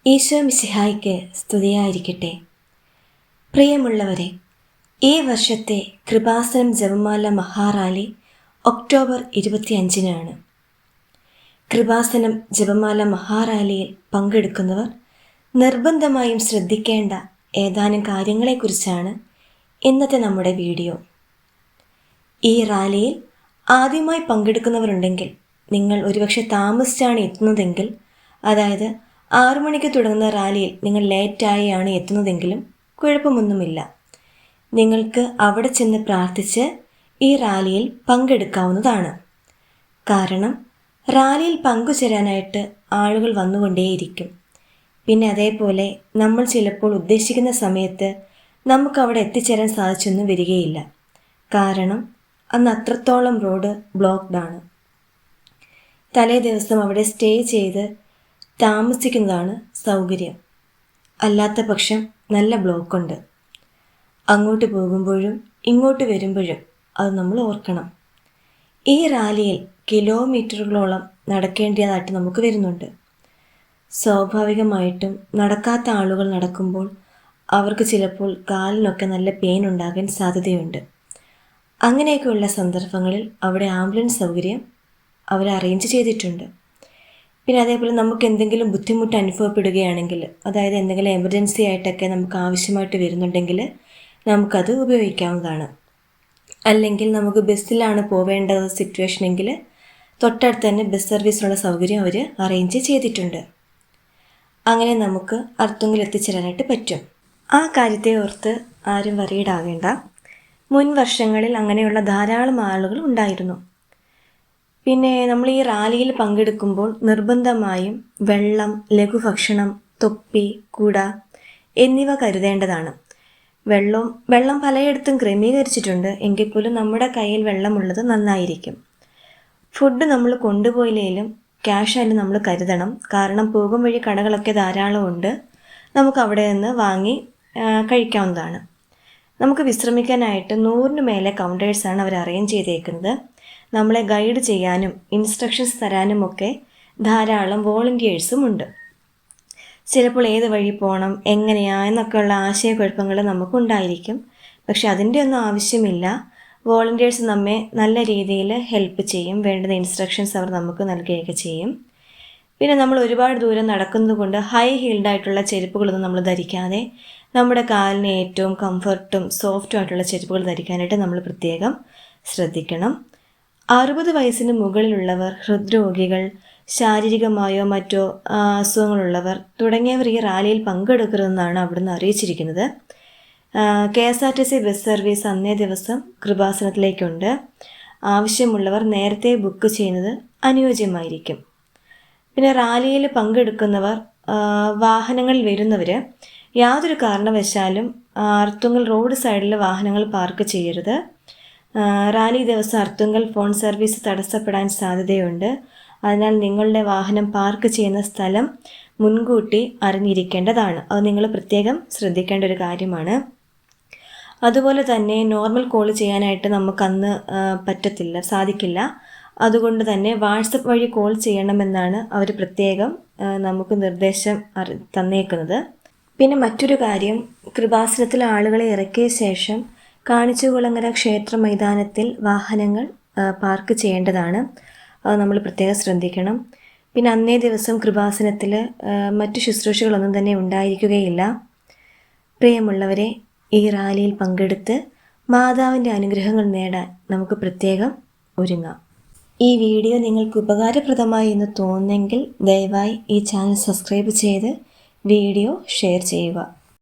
ഈശോ മിശിഹായ്ക്ക് സ്തുതിയായിരിക്കട്ടെ. പ്രിയമുള്ളവരെ, ഈ വർഷത്തെ കൃപാസനം ജപമാല മഹാറാലി ഒക്ടോബർ 25-നാണ്. കൃപാസനം ജപമാല മഹാറാലിയിൽ പങ്കെടുക്കുന്നവർ നിർബന്ധമായും ശ്രദ്ധിക്കേണ്ട ഏതാനും കാര്യങ്ങളെക്കുറിച്ചാണ് ഇന്നത്തെ നമ്മുടെ വീഡിയോ. ഈ റാലിയിൽ ആദ്യമായി പങ്കെടുക്കുന്നവരുണ്ടെങ്കിൽ, നിങ്ങൾ ഒരുപക്ഷെ താമസിച്ചാണ് എത്തുന്നതെങ്കിൽ, അതായത് 6 മണിക്ക് തുടങ്ങുന്ന റാലിയിൽ നിങ്ങൾ ലേറ്റായാണ് എത്തുന്നതെങ്കിലും കുഴപ്പമൊന്നുമില്ല. നിങ്ങൾക്ക് അവിടെ ചെന്ന് പ്രാർത്ഥിച്ച് ഈ റാലിയിൽ പങ്കെടുക്കാവുന്നതാണ്. കാരണം റാലിയിൽ പങ്കുചേരാനായിട്ട് ആളുകൾ വന്നുകൊണ്ടേയിരിക്കും. പിന്നെ അതേപോലെ നമ്മൾ ചിലപ്പോൾ ഉദ്ദേശിക്കുന്ന സമയത്ത് നമുക്കവിടെ എത്തിച്ചേരാൻ സാധിച്ചൊന്നും വരികയില്ല. കാരണം അന്ന് അത്രത്തോളം റോഡ് ബ്ലോക്ക്ഡാണ്. തലേ ദിവസം അവിടെ സ്റ്റേ ചെയ്ത് താമസിക്കുന്നതാണ് സൗകര്യം. അല്ലാത്ത പക്ഷം നല്ല ബ്ലോക്കുണ്ട്. അങ്ങോട്ട് പോകുമ്പോഴും ഇങ്ങോട്ട് വരുമ്പോഴും അത് നമ്മൾ ഓർക്കണം. ഈ റാലിയിൽ കിലോമീറ്ററുകളോളം നടക്കേണ്ടതായിട്ട് നമുക്ക് വരുന്നുണ്ട്. സ്വാഭാവികമായിട്ടും നടക്കാത്ത ആളുകൾ നടക്കുമ്പോൾ അവർക്ക് ചിലപ്പോൾ കാലിനൊക്കെ നല്ല പെയിൻ ഉണ്ടാകാൻ സാധ്യതയുണ്ട്. അങ്ങനെയൊക്കെയുള്ള സന്ദർഭങ്ങളിൽ അവിടെ ആംബുലൻസ് സൗകര്യം അവർ അറേഞ്ച് ചെയ്തിട്ടുണ്ട്. പിന്നെ അതേപോലെ നമുക്ക് എന്തെങ്കിലും ബുദ്ധിമുട്ട് അനുഭവപ്പെടുകയാണെങ്കിൽ, അതായത് എന്തെങ്കിലും എമർജൻസി ആയിട്ടൊക്കെ നമുക്ക് ആവശ്യമായിട്ട് വരുന്നുണ്ടെങ്കിൽ നമുക്കത് ഉപയോഗിക്കാവുന്നതാണ്. അല്ലെങ്കിൽ നമുക്ക് ബസ്സിലാണ് പോവേണ്ട സിറ്റുവേഷനെങ്കിൽ തൊട്ടടുത്ത് തന്നെ ബസ് സർവീസിനുള്ള സൗകര്യം അവർ അറേഞ്ച് ചെയ്തിട്ടുണ്ട്. അങ്ങനെ നമുക്ക് അർത്തുങ്കൽ എത്തിച്ചേരാനായിട്ട് പറ്റും. ആ കാര്യത്തെ ഓർത്ത് ആരും വറീഡാകേണ്ട. മുൻ വർഷങ്ങളിൽ അങ്ങനെയുള്ള ധാരാളം ആളുകൾ ഉണ്ടായിരുന്നു. പിന്നെ നമ്മൾ ഈ റാലിയിൽ പങ്കെടുക്കുമ്പോൾ നിർബന്ധമായും വെള്ളം, ലഘുഭക്ഷണം, തൊപ്പി, കുട എന്നിവ കരുതേണ്ടതാണ്. വെള്ളം പലയിടത്തും ക്രമീകരിച്ചിട്ടുണ്ട്. എങ്കിൽ പോലും നമ്മുടെ കയ്യിൽ വെള്ളമുള്ളത് നന്നായിരിക്കും. ഫുഡ് നമ്മൾ കൊണ്ടുപോയില്ലെങ്കിലും ക്യാഷായാലും നമ്മൾ കരുതണം. കാരണം പോകും വഴി കടകളൊക്കെ ധാരാളം ഉണ്ട്. നമുക്ക് അവിടെ നിന്ന് വാങ്ങി കഴിക്കാവുന്നതാണ്. നമുക്ക് വിശ്രമിക്കാനായിട്ട് 100-ന് മേലെ കൗണ്ടേഴ്സാണ് അവർ അറേഞ്ച് ചെയ്തേക്കുന്നത്. നമ്മളെ ഗൈഡ് ചെയ്യാനും ഇൻസ്ട്രക്ഷൻസ് തരാനുമൊക്കെ ധാരാളം വോളണ്ടിയേഴ്സും ഉണ്ട്. ചിലപ്പോൾ ഏത് വഴി പോകണം, എന്നൊക്കെയുള്ള ആശയക്കുഴപ്പങ്ങൾ നമുക്കുണ്ടായിരിക്കും. പക്ഷെ അതിൻ്റെ ഒന്നും ആവശ്യമില്ല. വോളണ്ടിയേഴ്സ് നമ്മെ നല്ല രീതിയിൽ ഹെൽപ്പ് ചെയ്യും. വേണ്ടുന്ന ഇൻസ്ട്രക്ഷൻസ് അവർ നമുക്ക് നൽകുകയൊക്കെ ചെയ്യും. പിന്നെ നമ്മൾ ഒരുപാട് ദൂരം നടക്കുന്നത് കൊണ്ട് ഹൈ ഹീൽഡായിട്ടുള്ള ചെരുപ്പുകളൊന്നും നമ്മൾ ധരിക്കാതെ നമ്മുടെ കാലിന് ഏറ്റവും കംഫർട്ടും സോഫ്റ്റും ആയിട്ടുള്ള ചെരുപ്പുകൾ ധരിക്കാനായിട്ട് നമ്മൾ പ്രത്യേകം ശ്രദ്ധിക്കണം. 60 വയസ്സിന് മുകളിലുള്ളവർ, ഹൃദ്രോഗികൾ, ശാരീരികമായോ മറ്റോ അസുഖങ്ങളുള്ളവർ തുടങ്ങിയവർ ഈ റാലിയിൽ പങ്കെടുക്കരുതെന്നാണ് അവിടുന്ന് അറിയിച്ചിരിക്കുന്നത്. KSRTC ബസ് സർവീസ് അന്നേ ദിവസം കൃപാസനത്തിലേക്കുണ്ട്. ആവശ്യമുള്ളവർ നേരത്തെ ബുക്ക് ചെയ്യുന്നത് അനുയോജ്യമായിരിക്കും. പിന്നെ റാലിയിൽ പങ്കെടുക്കുന്നവർ, വാഹനങ്ങളിൽ വരുന്നവർ യാതൊരു കാരണവശാലും അർത്തുങ്കൽ റോഡ് സൈഡിൽ വാഹനങ്ങൾ പാർക്ക് ചെയ്യരുത്. റാലി ദിവസം അർത്തുങ്കൽ ഫോൺ സർവീസ് തടസ്സപ്പെടാൻ സാധ്യതയുണ്ട്. അതിനാൽ നിങ്ങളുടെ വാഹനം പാർക്ക് ചെയ്യുന്ന സ്ഥലം മുൻകൂട്ടി അറിഞ്ഞിരിക്കേണ്ടതാണ്. അത് നിങ്ങൾ പ്രത്യേകം ശ്രദ്ധിക്കേണ്ട ഒരു കാര്യമാണ്. അതുപോലെ തന്നെ നോർമൽ കോൾ ചെയ്യാനായിട്ട് നമുക്കന്ന് സാധിക്കില്ല. അതുകൊണ്ട് തന്നെ വാട്സപ്പ് വഴി കോൾ ചെയ്യണമെന്നാണ് അവർ പ്രത്യേകം നമുക്ക് നിർദ്ദേശം തന്നേക്കുന്നത്. പിന്നെ മറ്റൊരു കാര്യം, കൃപാസനത്തിൽ ആളുകളെ ഇറക്കിയ ശേഷം കാണിച്ചുകുളങ്ങര ക്ഷേത്ര മൈതാനത്തിൽ വാഹനങ്ങൾ പാർക്ക് ചെയ്യേണ്ടതാണ്. അത് നമ്മൾ പ്രത്യേകം ശ്രദ്ധിക്കണം. പിന്നെ അന്നേ ദിവസം കൃപാസനത്തിൽ മറ്റു ശുശ്രൂഷകളൊന്നും തന്നെ ഉണ്ടായിരിക്കുകയില്ല. പ്രിയമുള്ളവരെ, ഈ റാലിയിൽ പങ്കെടുത്ത് മാതാവിൻ്റെ അനുഗ്രഹങ്ങൾ നേടാൻ നമുക്ക് പ്രത്യേകം ഒരുങ്ങാം. ഈ വീഡിയോ നിങ്ങൾക്ക് ഉപകാരപ്രദമായി എന്ന് തോന്നുന്നെങ്കിൽ ദയവായി ഈ ചാനൽ സബ്സ്ക്രൈബ് ചെയ്ത് വീഡിയോ ഷെയർ ചെയ്യുക.